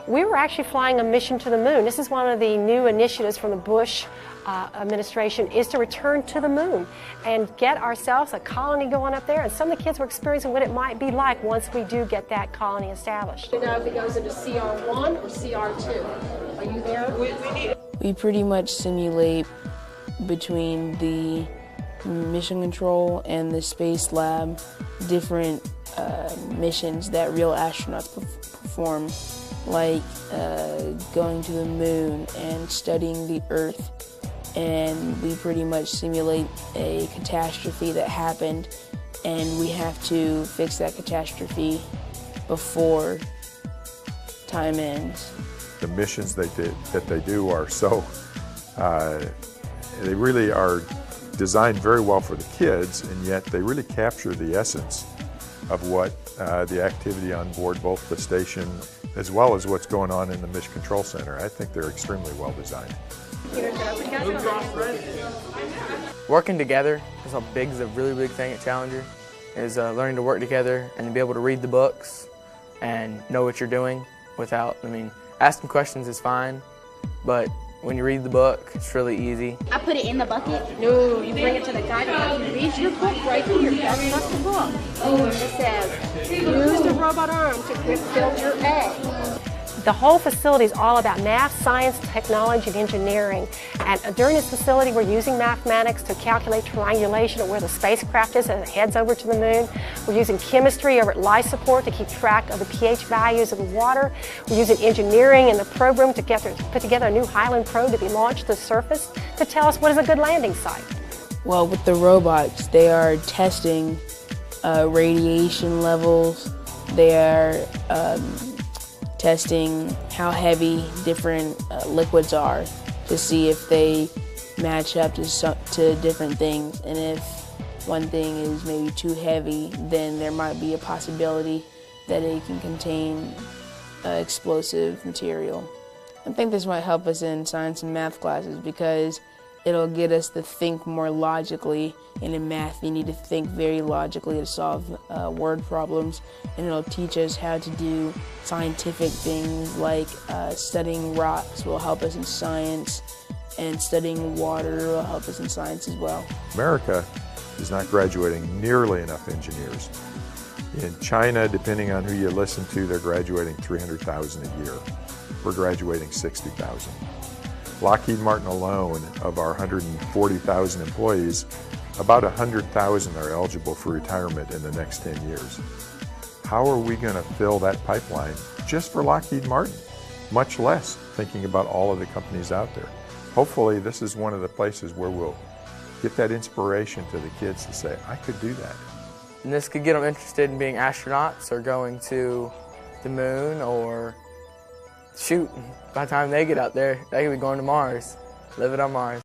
We were actually flying a mission to the moon. This is one of the new initiatives from the Bush administration, is to return to the moon and get ourselves a colony going up there. And some of the kids were experiencing what it might be like once we do get that colony established. You know if it goes into CR1 or CR2. Are you there? We pretty much simulate between the mission control and the space lab different missions that real astronauts perform, like going to the moon and studying the Earth. And we pretty much simulate a catastrophe that happened, and we have to fix that catastrophe before time ends. The missions that they do are so, they really are designed very well for the kids, and yet they really capture the essence of what the activity on board both the station as well as what's going on in the Mission Control Center. I think they're extremely well designed. Working together is a really big thing at Challenger, is learning to work together and be able to read the books and know what you're doing without, asking questions is fine, but when you read the book, it's really easy. I put it in the bucket. No, you bring it to the guide. You read your book right here. That's not the book. Oh, it says, use the robot arm to fill your egg. The whole facility is all about math, science, technology, and engineering. And during this facility, we're using mathematics to calculate triangulation of where the spacecraft is as it heads over to the moon. We're using chemistry over at life support to keep track of the pH values of the water. We're using engineering in the probe room to put together a new Highland probe to be launched to the surface to tell us what is a good landing site. Well, with the robots, they are testing radiation levels. They are testing how heavy different liquids are to see if they match up to different things. And if one thing is maybe too heavy, then there might be a possibility that it can contain explosive material. I think this might help us in science and math classes because it'll get us to think more logically, and in math you need to think very logically to solve word problems, and it'll teach us how to do scientific things like studying rocks will help us in science, and studying water will help us in science as well. America is not graduating nearly enough engineers. In China, depending on who you listen to, they're graduating 300,000 a year. We're graduating 60,000. Lockheed Martin alone, of our 140,000 employees, about 100,000 are eligible for retirement in the next 10 years. How are we going to fill that pipeline just for Lockheed Martin? Much less thinking about all of the companies out there. Hopefully this is one of the places where we'll get that inspiration to the kids to say, I could do that. And this could get them interested in being astronauts or going to the moon, or shoot, by the time they get out there, they could be going to Mars, living on Mars.